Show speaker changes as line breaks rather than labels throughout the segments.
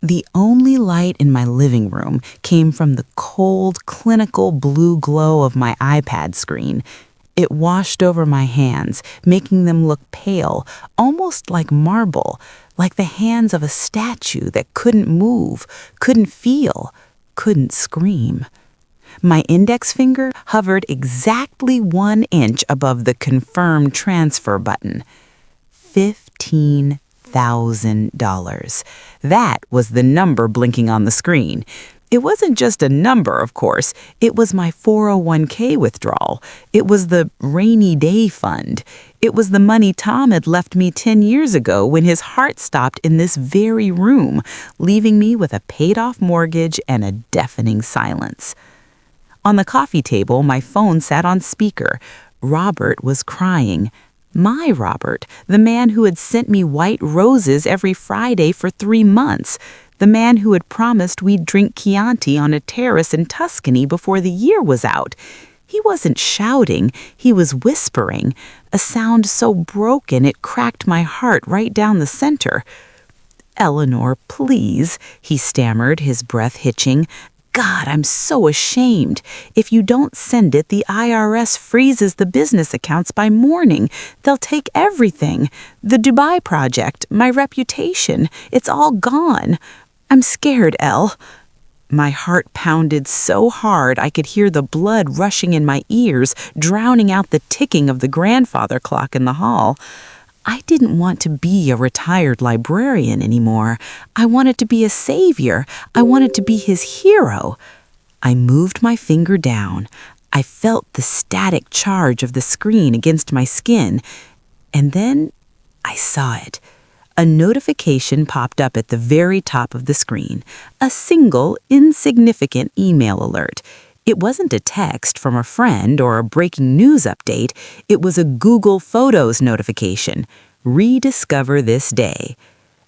The only light in my living room came from the cold, clinical blue glow of my iPad screen. It washed over my hands, making them look pale, almost like marble, like the hands of a statue that couldn't move, couldn't feel, couldn't scream. My index finger hovered exactly 1 inch above the confirm transfer button. $15,000. That was the number blinking on the screen. It wasn't just a number, of course. It was my 401k withdrawal. It was the rainy day fund. It was the money Tom had left me 10 years ago when his heart stopped in this very room, leaving me with a paid-off mortgage and a deafening silence. On the coffee table, my phone sat on speaker. Robert was crying. My Robert, the man who had sent me white roses every Friday for 3 months. The man who had promised we'd drink Chianti on a terrace in Tuscany before the year was out. He wasn't shouting, he was whispering, a sound so broken it cracked my heart right down the center. "Eleanor, please," he stammered, his breath hitching. "God, I'm so ashamed. If you don't send it, the IRS freezes the business accounts by morning. They'll take everything. The Dubai project, my reputation, it's all gone. I'm scared, Elle." My heart pounded so hard I could hear the blood rushing in my ears, drowning out the ticking of the grandfather clock in the hall. I didn't want to be a retired librarian anymore. I wanted to be a savior. I wanted to be his hero. I moved my finger down. I felt the static charge of the screen against my skin. And then I saw it. A notification popped up at the very top of the screen. A single, insignificant email alert. It wasn't a text from a friend or a breaking news update. It was a Google Photos notification. Rediscover this day.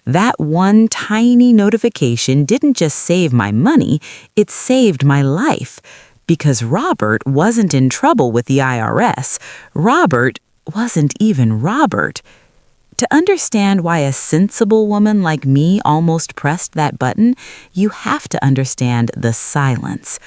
That one tiny notification didn't just save my money, it saved my life. Because Robert wasn't in trouble with the IRS. Robert wasn't even Robert. To understand why a sensible woman like me almost pressed that button, you have to understand the silence.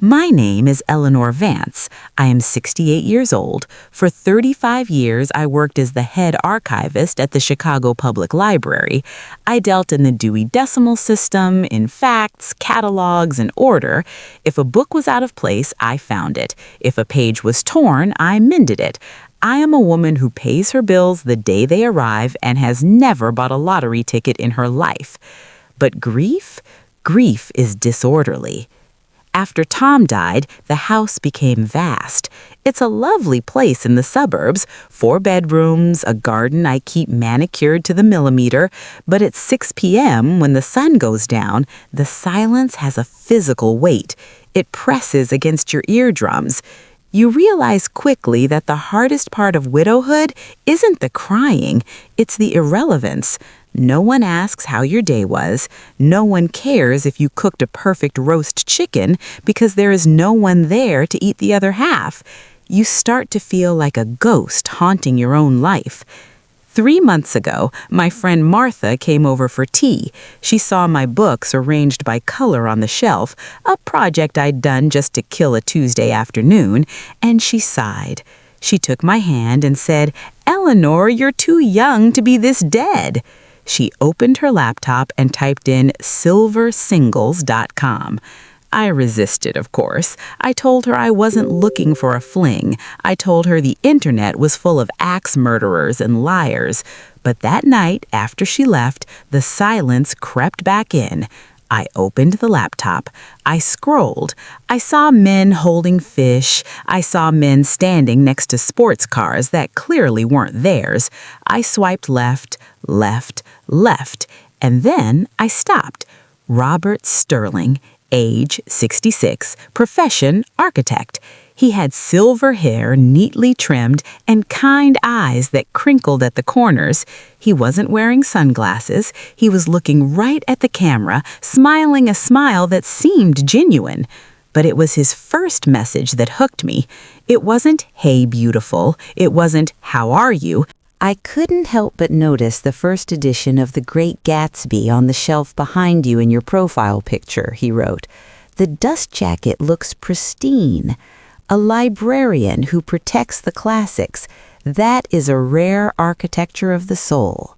My name is Eleanor Vance. I am 68 years old. For 35 years, I worked as the head archivist at the Chicago Public Library. I dealt in the Dewey Decimal System, in facts, catalogs, and order. If a book was out of place, I found it. If a page was torn, I mended it. I am a woman who pays her bills the day they arrive and has never bought a lottery ticket in her life. But grief? Grief is disorderly. After Tom died, the house became vast. It's a lovely place in the suburbs, 4 bedrooms, a garden I keep manicured to the millimeter, but at 6 p.m., when the sun goes down, the silence has a physical weight. It presses against your eardrums. You realize quickly that the hardest part of widowhood isn't the crying, it's the irrelevance. No one asks how your day was. No one cares if you cooked a perfect roast chicken because there is no one there to eat the other half. You start to feel like a ghost haunting your own life. 3 months ago, my friend Martha came over for tea. She saw my books arranged by color on the shelf, a project I'd done just to kill a Tuesday afternoon, and she sighed. She took my hand and said, "Eleanor, you're too young to be this dead." She opened her laptop and typed in silversingles.com. I resisted, of course. I told her I wasn't looking for a fling. I told her the internet was full of axe murderers and liars. But that night, after she left, the silence crept back in. I opened the laptop. I scrolled. I saw men holding fish. I saw men standing next to sports cars that clearly weren't theirs. I swiped left, left, left, and then I stopped. Robert Sterling, age 66, profession architect. He had silver hair neatly trimmed and kind eyes that crinkled at the corners. He wasn't wearing sunglasses. He was looking right at the camera, smiling a smile that seemed genuine. But it was his first message that hooked me. It wasn't, "Hey, beautiful." It wasn't, "How are you?" I couldn't help but notice the first edition of The Great Gatsby on the shelf behind you in your profile picture, he wrote. The dust jacket looks pristine. A librarian who protects the classics. That is a rare architecture of the soul.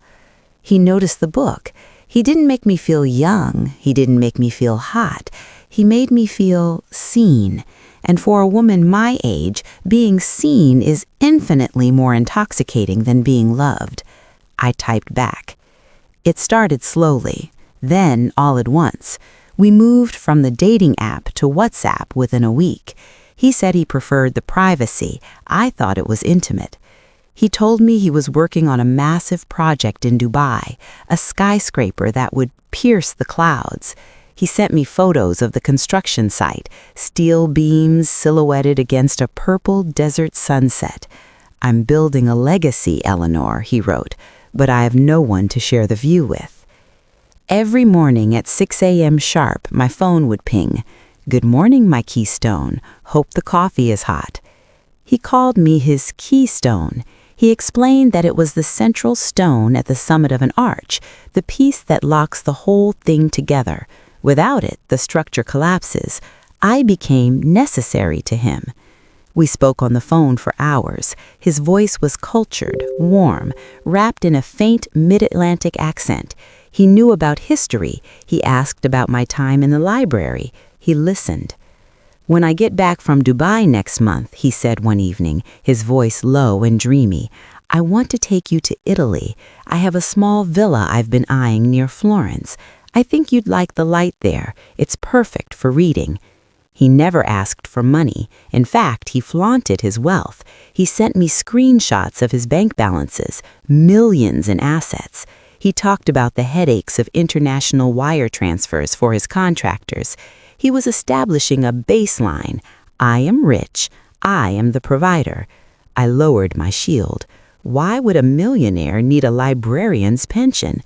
He noticed the book. He didn't make me feel young. He didn't make me feel hot. He made me feel seen. And for a woman my age, being seen is infinitely more intoxicating than being loved. I typed back. It started slowly, then all at once. We moved from the dating app to WhatsApp within a week. He said he preferred the privacy. I thought it was intimate. He told me he was working on a massive project in Dubai, a skyscraper that would pierce the clouds. He sent me photos of the construction site, steel beams silhouetted against a purple desert sunset. I'm building a legacy, Eleanor, he wrote, but I have no one to share the view with. Every morning at 6 a.m. sharp, my phone would ping. Good morning, my keystone. Hope the coffee is hot. He called me his keystone. He explained that it was the central stone at the summit of an arch, the piece that locks the whole thing together. Without it, the structure collapses. I became necessary to him. We spoke on the phone for hours. His voice was cultured, warm, wrapped in a faint mid-Atlantic accent. He knew about history. He asked about my time in the library. He listened. When I get back from Dubai next month, he said one evening, his voice low and dreamy, I want to take you to Italy. I have a small villa I've been eyeing near Florence. I think you'd like the light there. It's perfect for reading. He never asked for money. In fact, he flaunted his wealth. He sent me screenshots of his bank balances, millions in assets. He talked about the headaches of international wire transfers for his contractors. He was establishing a baseline. I am rich. I am the provider. I lowered my shield. Why would a millionaire need a librarian's pension?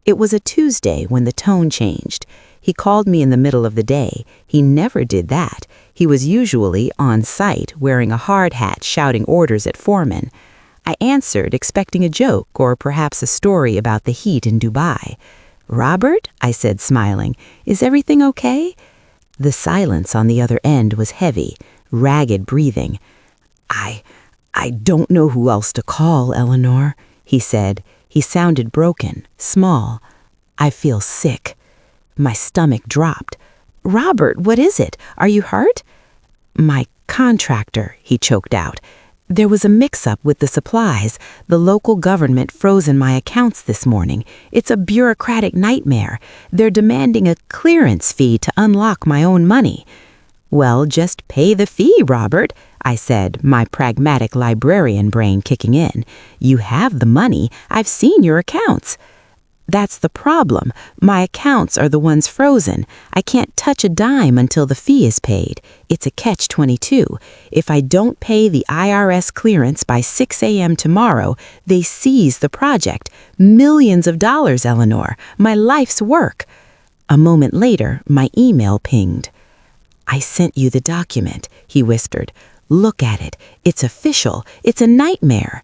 It was a Tuesday when the tone changed. He called me in the middle of the day. He never did that. He was usually on site, wearing a hard hat, shouting orders at foremen. I answered, expecting a joke or perhaps a story about the heat in Dubai. Robert, I said, smiling, is everything okay? The silence on the other end was heavy, ragged breathing. I don't know who else to call, Eleanor, he said. He sounded broken, small. I feel sick. My stomach dropped. Robert, what is it? Are you hurt? My contractor, he choked out. There was a mix-up with the supplies. The local government frozen my accounts this morning. It's a bureaucratic nightmare. They're demanding a clearance fee to unlock my own money. Well, just pay the fee, Robert, I said, my pragmatic librarian brain kicking in. You have the money. I've seen your accounts. That's the problem. My accounts are the ones frozen. I can't touch a dime until the fee is paid. It's a catch-22. If I don't pay the IRS clearance by 6 a.m. tomorrow, they seize the project. Millions of dollars, Eleanor. My life's work. A moment later, my email pinged. I sent you the document, he whispered. Look at it. It's official. It's a nightmare.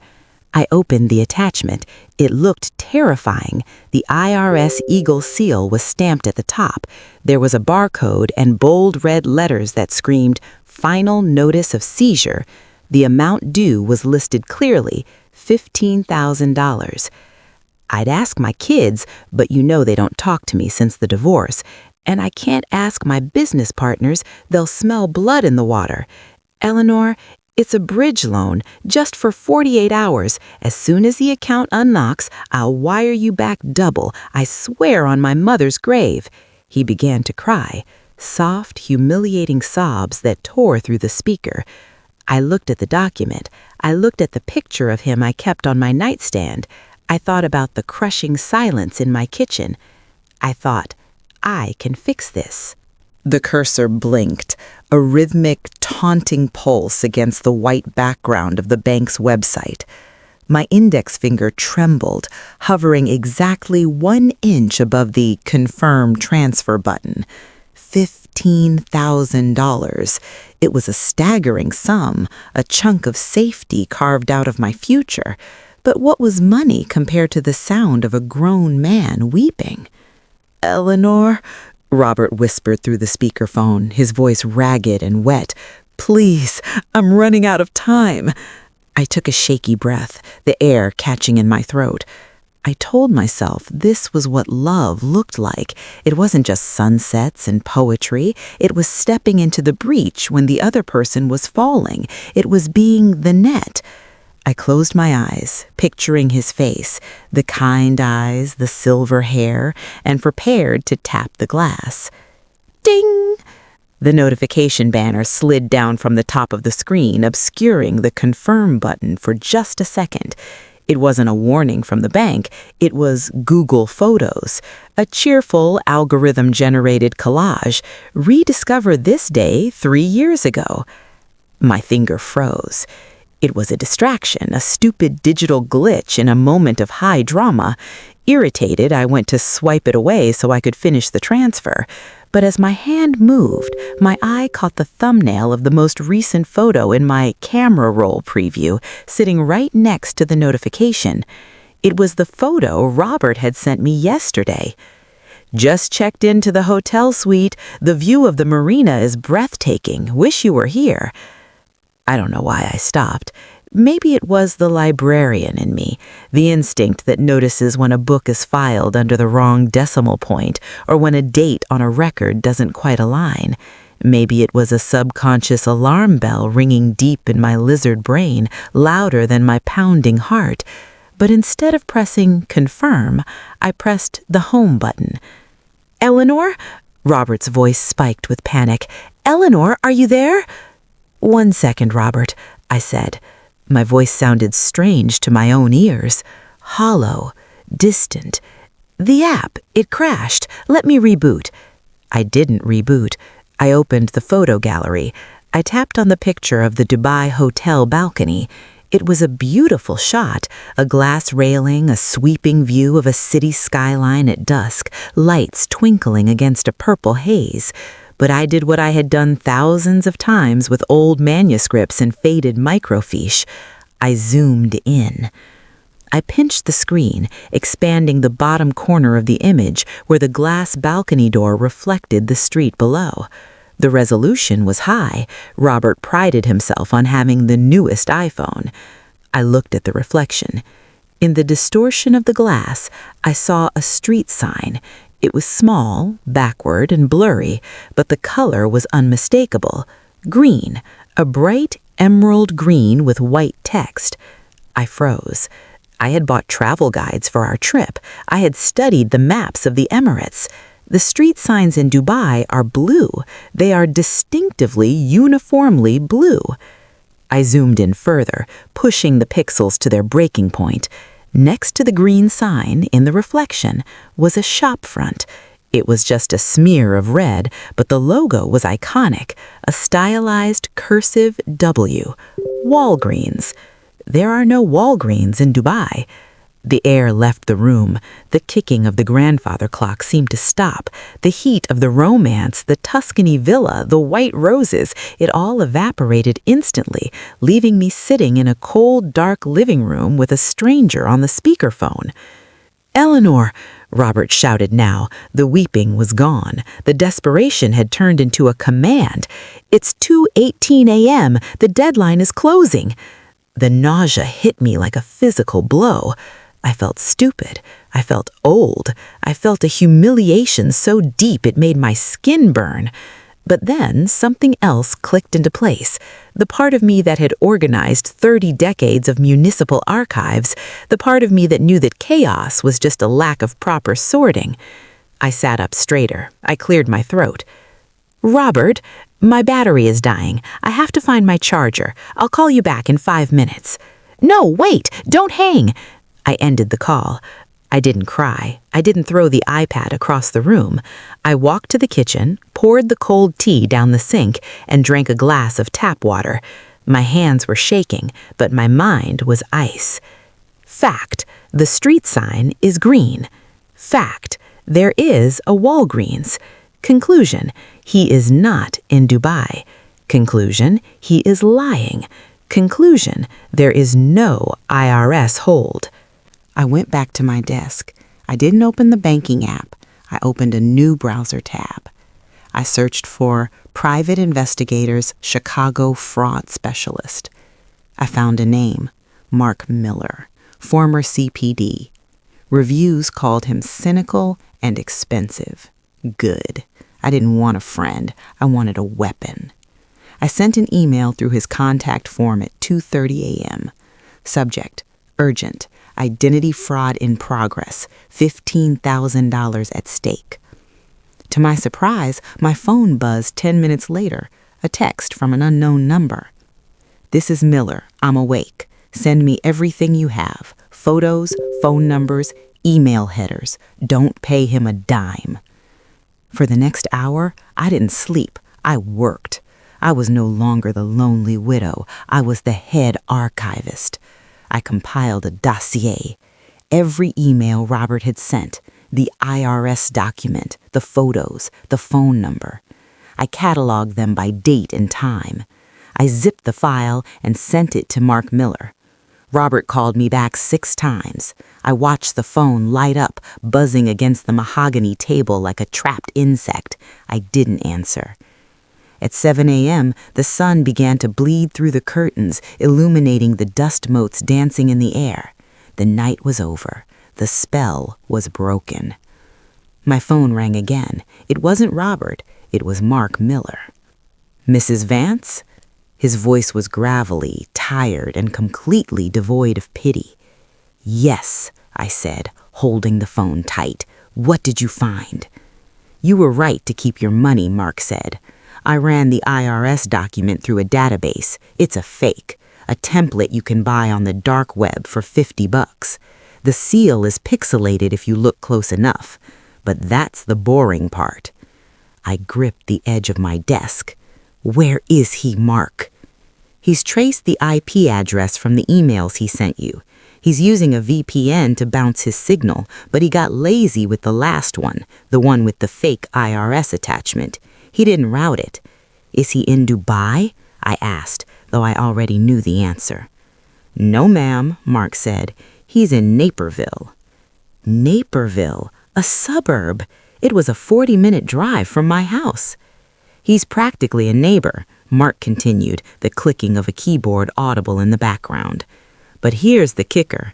I opened the attachment. It looked terrifying. The IRS Eagle seal was stamped at the top. There was a barcode and bold red letters that screamed, Final Notice of Seizure. The amount due was listed clearly, $15,000. I'd ask my kids, but you know they don't talk to me since the divorce. And I can't ask my business partners, they'll smell blood in the water. Eleanor, it's a bridge loan, just for 48 hours. As soon as the account unlocks, I'll wire you back double, I swear on my mother's grave. He began to cry, soft, humiliating sobs that tore through the speaker. I looked at the document. I looked at the picture of him I kept on my nightstand. I thought about the crushing silence in my kitchen. I thought, I can fix this. The cursor blinked, a rhythmic, taunting pulse against the white background of the bank's website. My index finger trembled, hovering exactly 1 inch above the Confirm Transfer button. $15,000. It was a staggering sum, a chunk of safety carved out of my future. But what was money compared to the sound of a grown man weeping? "Eleanor," Robert whispered through the speakerphone, his voice ragged and wet. "Please, I'm running out of time." I took a shaky breath, the air catching in my throat. I told myself this was what love looked like. It wasn't just sunsets and poetry. It was stepping into the breach when the other person was falling. It was being the net. I closed my eyes, picturing his face, the kind eyes, the silver hair, and prepared to tap the glass. Ding! The notification banner slid down from the top of the screen, obscuring the confirm button for just a second. It wasn't a warning from the bank, it was Google Photos, a cheerful algorithm-generated collage, rediscovered this day 3 years ago. My finger froze. It was a distraction, a stupid digital glitch in a moment of high drama. Irritated, I went to swipe it away so I could finish the transfer. But as my hand moved, my eye caught the thumbnail of the most recent photo in my camera roll preview, sitting right next to the notification. It was the photo Robert had sent me yesterday. "Just checked into the hotel suite. The view of the marina is breathtaking. Wish you were here." I don't know why I stopped. Maybe it was the librarian in me, the instinct that notices when a book is filed under the wrong decimal point or when a date on a record doesn't quite align. Maybe it was a subconscious alarm bell ringing deep in my lizard brain, louder than my pounding heart. But instead of pressing confirm, I pressed the home button. "Eleanor?" Robert's voice spiked with panic. "Eleanor, are you there?" "1 second, Robert," I said. My voice sounded strange to my own ears. Hollow, distant. "The app, it crashed. Let me reboot." I didn't reboot. I opened the photo gallery. I tapped on the picture of the Dubai hotel balcony. It was a beautiful shot, a glass railing, a sweeping view of a city skyline at dusk, lights twinkling against a purple haze. But I did what I had done thousands of times with old manuscripts and faded microfiche. I zoomed in. I pinched the screen, expanding the bottom corner of the image where the glass balcony door reflected the street below. The resolution was high. Robert prided himself on having the newest iPhone. I looked at the reflection. In the distortion of the glass, I saw a street sign. It was small, backward, and blurry, but the color was unmistakable. Green, a bright emerald green with white text. I froze. I had bought travel guides for our trip. I had studied the maps of the Emirates. The street signs in Dubai are blue. They are distinctively, uniformly blue. I zoomed in further, pushing the pixels to their breaking point. Next to the green sign, in the reflection, was a shop front. It was just a smear of red, but the logo was iconic, a stylized cursive W. Walgreens. There are no Walgreens in Dubai. The air left the room. The ticking of the grandfather clock seemed to stop. The heat of the romance, the Tuscany villa, the white roses, it all evaporated instantly, leaving me sitting in a cold, dark living room with a stranger on the speakerphone. "Eleanor!" Robert shouted now. The weeping was gone. The desperation had turned into a command. "It's 2:18 a.m. The deadline is closing." The nausea hit me like a physical blow. I felt stupid. I felt old. I felt a humiliation so deep it made my skin burn. But then something else clicked into place. The part of me that had organized 30 decades of municipal archives, the part of me that knew that chaos was just a lack of proper sorting. I sat up straighter. I cleared my throat. "Robert, my battery is dying. I have to find my charger. I'll call you back in 5 minutes." "No, wait! Don't hang!" I ended the call. I didn't cry. I didn't throw the iPad across the room. I walked to the kitchen, poured the cold tea down the sink, and drank a glass of tap water. My hands were shaking, but my mind was ice. Fact: the street sign is green. Fact: there is a Walgreens. Conclusion: he is not in Dubai. Conclusion: he is lying. Conclusion, there is no IRS hold. I went back to my desk. I didn't open the banking app. I opened a new browser tab. I searched for Private Investigators Chicago Fraud Specialist. I found a name, Mark Miller, former CPD. Reviews called him cynical and expensive. Good. I didn't want a friend. I wanted a weapon. I sent an email through his contact form at 2:30 a.m. Subject, urgent, identity fraud in progress, $15,000 at stake. To my surprise, my phone buzzed 10 minutes later, a text from an unknown number. This is Miller. I'm awake. Send me everything you have. Photos, phone numbers, email headers. Don't pay him a dime. For the next hour, I didn't sleep. I worked. I was no longer the lonely widow. I was the head archivist. I compiled a dossier. Every email Robert had sent, the IRS document, the photos, the phone number. I cataloged them by date and time. I zipped the file and sent it to Mark Miller. Robert called me back 6 times. I watched the phone light up, buzzing against the mahogany table like a trapped insect. I didn't answer. At 7 a.m., the sun began to bleed through the curtains, illuminating the dust motes dancing in the air. The night was over. The spell was broken. My phone rang again. It wasn't Robert. It was Mark Miller. Mrs. Vance? His voice was gravelly, tired, and completely devoid of pity. Yes, I said, holding the phone tight. What did you find? You were right to keep your money, Mark said. I ran the IRS document through a database. It's a fake, a template you can buy on the dark web for $50. The seal is pixelated if you look close enough, but that's the boring part. I gripped the edge of my desk. Where is he, Mark? He's traced the IP address from the emails he sent you. He's using a VPN to bounce his signal, but he got lazy with the last one, the one with the fake IRS attachment. He didn't route it. Is he in Dubai? I asked, though I already knew the answer. No, ma'am, Mark said. He's in Naperville. Naperville, a suburb. It was a 40-minute drive from my house. He's practically a neighbor, Mark continued, the clicking of a keyboard audible in the background. But here's the kicker.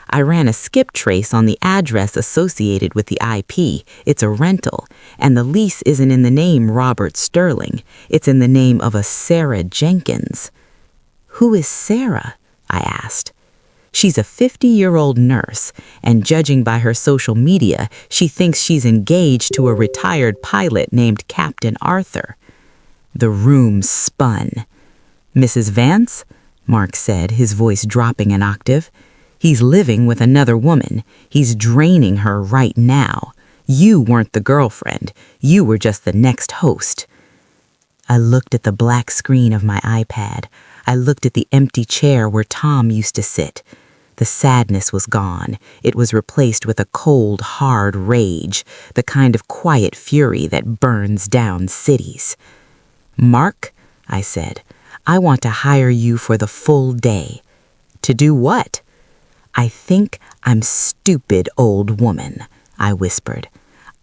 I ran a skip trace on the address associated with the IP. It's a rental, and the lease isn't in the name Robert Sterling. It's in the name of a Sarah Jenkins. Who is Sarah? I asked. She's a 50-year-old nurse, and judging by her social media, she thinks she's engaged to a retired pilot named Captain Arthur. The room spun. Mrs. Vance? Mark said, his voice dropping an octave. He's living with another woman. He's draining her right now. You weren't the girlfriend. You were just the next host. I looked at the black screen of my iPad. I looked at the empty chair where Tom used to sit. The sadness was gone. It was replaced with a cold, hard rage, the kind of quiet fury that burns down cities. Mark, I said, I want to hire you for the full day. To do what? I think I'm stupid, old woman, I whispered.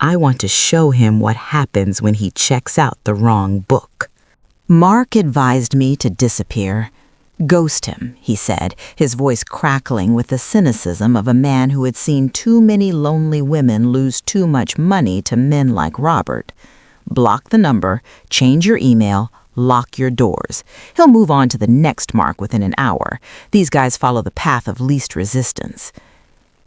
I want to show him what happens when he checks out the wrong book. Mark advised me to disappear. Ghost him, he said, his voice crackling with the cynicism of a man who had seen too many lonely women lose too much money to men like Robert. Block the number, change your email, lock your doors. He'll move on to the next Mark within an hour. These guys follow the path of least resistance.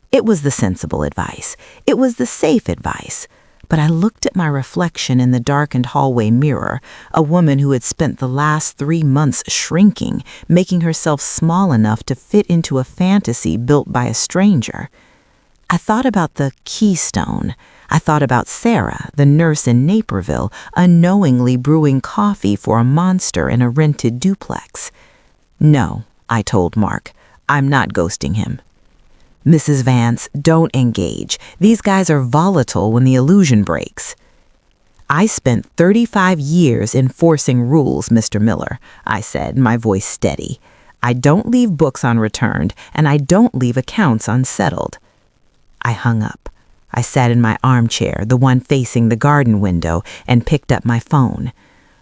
It was the sensible advice. It was the safe advice. But I looked at my reflection in the darkened hallway mirror, a woman who had spent the last 3 months shrinking, making herself small enough to fit into a fantasy built by a stranger. I thought about the keystone. I thought about Sarah, the nurse in Naperville, unknowingly brewing coffee for a monster in a rented duplex. No, I told Mark, I'm not ghosting him. Mrs. Vance, don't engage. These guys are volatile when the illusion breaks. I spent 35 years enforcing rules, Mr. Miller, I said, my voice steady. I don't leave books unreturned, and I don't leave accounts unsettled. I hung up. I sat in my armchair, the one facing the garden window, and picked up my phone.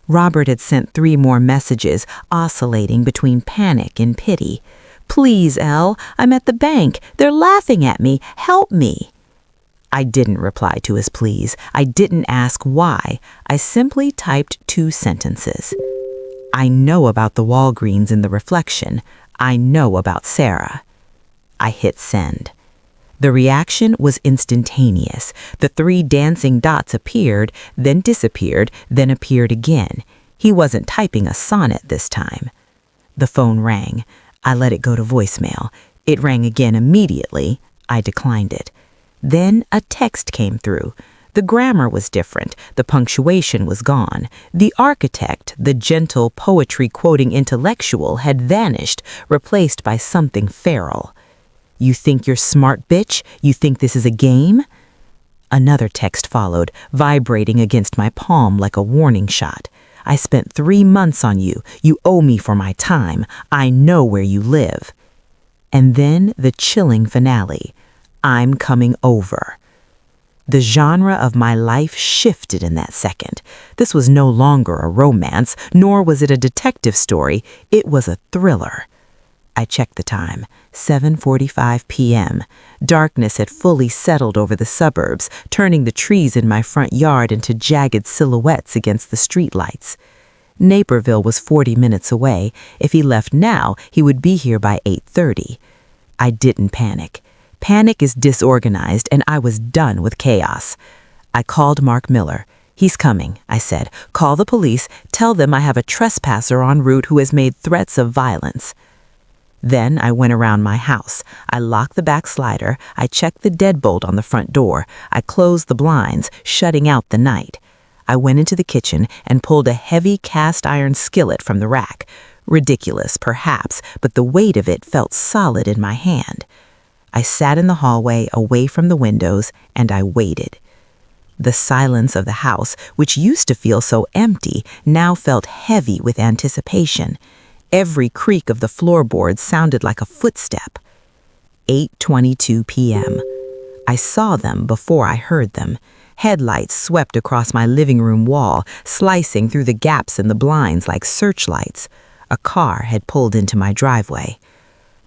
Robert had sent 3 more messages, oscillating between panic and pity. "Please, Elle, I'm at the bank. They're laughing at me. Help me." I didn't reply to his pleas. I didn't ask why. I simply typed 2 sentences. "I know about the Walgreens in the reflection. I know about Sarah." I hit send. The reaction was instantaneous. The 3 dancing dots appeared, then disappeared, then appeared again. He wasn't typing a sonnet this time. The phone rang. I let it go to voicemail. It rang again immediately. I declined it. Then a text came through. The grammar was different. The punctuation was gone. The architect, the gentle poetry-quoting intellectual, had vanished, replaced by something feral. "You think you're smart, bitch? You think this is a game?" Another text followed, vibrating against my palm like a warning shot. "I spent 3 months on you. You owe me for my time. I know where you live." And then the chilling finale. "I'm coming over." The genre of my life shifted in that second. This was no longer a romance, nor was it a detective story. It was a thriller. I checked the time, 7:45 p.m. Darkness had fully settled over the suburbs, turning the trees in my front yard into jagged silhouettes against the streetlights. Naperville was 40 minutes away. If he left now, he would be here by 8:30. I didn't panic. Panic is disorganized, and I was done with chaos. I called Mark Miller. "He's coming," I said. "Call the police. Tell them I have a trespasser en route who has made threats of violence." Then I went around my house. I locked the back slider. I checked the deadbolt on the front door. I closed the blinds, shutting out the night. I went into the kitchen and pulled a heavy cast iron skillet from the rack. Ridiculous, perhaps, but the weight of it felt solid in my hand. I sat in the hallway away from the windows, and I waited. The silence of the house, which used to feel so empty, now felt heavy with anticipation. Every creak of the floorboards sounded like a footstep. 8:22 p.m. I saw them before I heard them. Headlights swept across my living room wall, slicing through the gaps in the blinds like searchlights. A car had pulled into my driveway.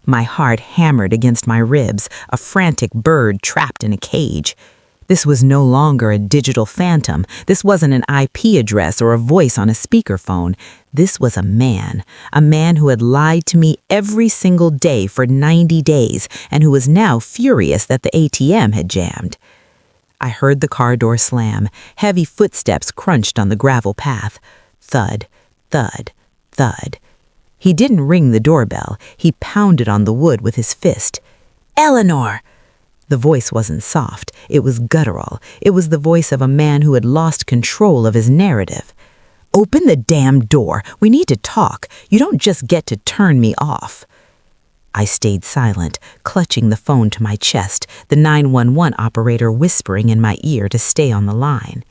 My heart hammered against my ribs, a frantic bird trapped in a cage. This was no longer a digital phantom. This wasn't an IP address or a voice on a speakerphone. This was a man who had lied to me every single day for 90 days and who was now furious that the ATM had jammed. I heard the car door slam. Heavy footsteps crunched on the gravel path. Thud, thud, thud. He didn't ring the doorbell. He pounded on the wood with his fist. "Eleanor!" The voice wasn't soft. It was guttural. It was the voice of a man who had lost control of his narrative. "Open the damn door. We need to talk. You don't just get to turn me off." I stayed silent, clutching the phone to my chest, the 911 operator whispering in my ear to stay on the line.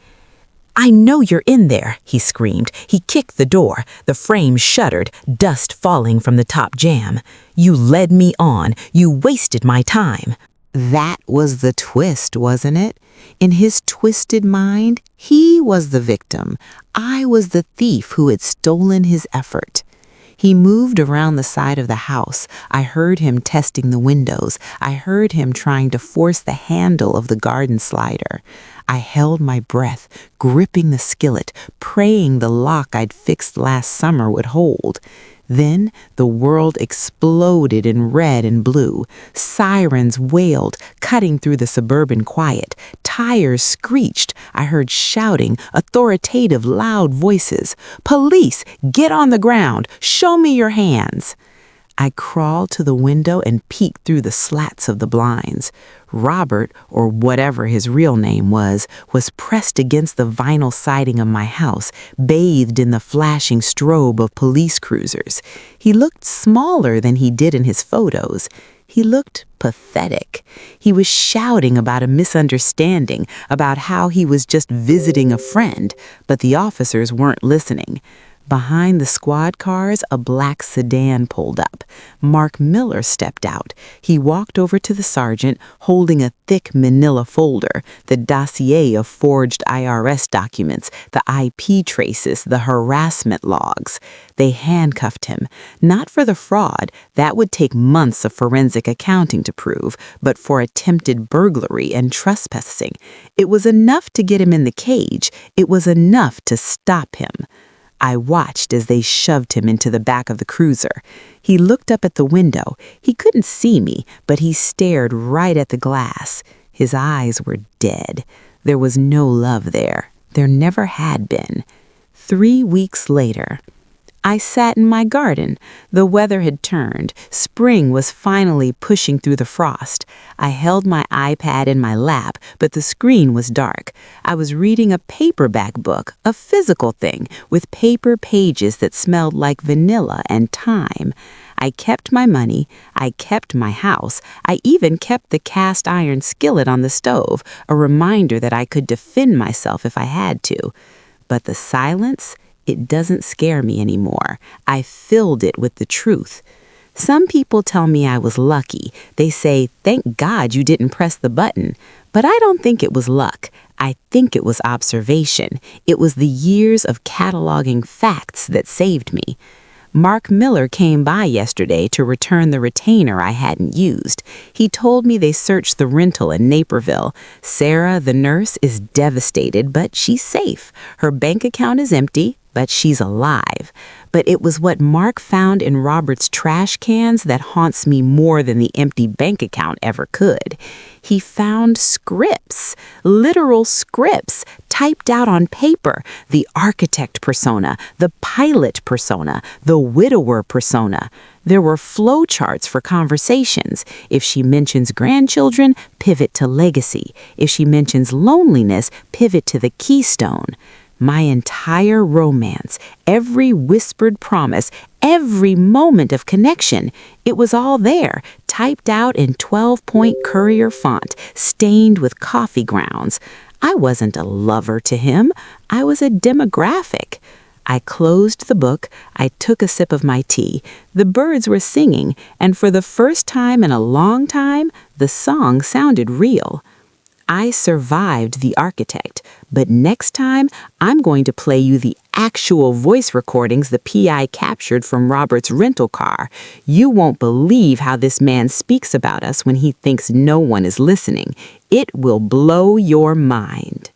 "I know you're in there," he screamed. He kicked the door. The frame shuddered, dust falling from the top jamb. "You led me on. You wasted my time." That was the twist, wasn't it? In his twisted mind, he was the victim. I was the thief who had stolen his effort. He moved around the side of the house. I heard him testing the windows. I heard him trying to force the handle of the garden slider. I held my breath, gripping the skillet, praying the lock I'd fixed last summer would hold. Then the world exploded in red and blue. Sirens wailed, cutting through the suburban quiet. Tires screeched. I heard shouting, authoritative, loud voices. "Police, get on the ground. Show me your hands." I crawled to the window and peeked through the slats of the blinds. Robert, or whatever his real name was pressed against the vinyl siding of my house, bathed in the flashing strobe of police cruisers. He looked smaller than he did in his photos. He looked pathetic. He was shouting about a misunderstanding, about how he was just visiting a friend, but the officers weren't listening. Behind the squad cars, a black sedan pulled up. Mark Miller stepped out. He walked over to the sergeant, holding a thick manila folder, the dossier of forged IRS documents, the IP traces, the harassment logs. They handcuffed him, not for the fraud, that would take months of forensic accounting to prove, but for attempted burglary and trespassing. It was enough to get him in the cage. It was enough to stop him. I watched as they shoved him into the back of the cruiser. He looked up at the window. He couldn't see me, but he stared right at the glass. His eyes were dead. There was no love there. There never had been. 3 weeks later, I sat in my garden. The weather had turned. Spring was finally pushing through the frost. I held my iPad in my lap, but the screen was dark. I was reading a paperback book, a physical thing, with paper pages that smelled like vanilla and thyme. I kept my money. I kept my house. I even kept the cast iron skillet on the stove, a reminder that I could defend myself if I had to. But the silence, it doesn't scare me anymore. I filled it with the truth. Some people tell me I was lucky. They say, thank God you didn't press the button. But I don't think it was luck. I think it was observation. It was the years of cataloging facts that saved me. Mark Miller came by yesterday to return the retainer I hadn't used. He told me they searched the rental in Naperville. Sarah, the nurse, is devastated, but she's safe. Her bank account is empty, but she's alive. But it was what Mark found in Robert's trash cans that haunts me more than the empty bank account ever could. He found scripts, literal scripts, typed out on paper, the architect persona, the pilot persona, the widower persona. There were flowcharts for conversations. If she mentions grandchildren, pivot to legacy. If she mentions loneliness, pivot to the keystone. My entire romance, every whispered promise, every moment of connection, it was all there, typed out in 12-point courier font, stained with coffee grounds. I wasn't a lover to him. I was a demographic. I closed the book. I took a sip of my tea. The birds were singing, and for the first time in a long time, the song sounded real. I survived the architect, but next time I'm going to play you the actual voice recordings the PI captured from Robert's rental car. You won't believe how this man speaks about us when he thinks no one is listening. It will blow your mind.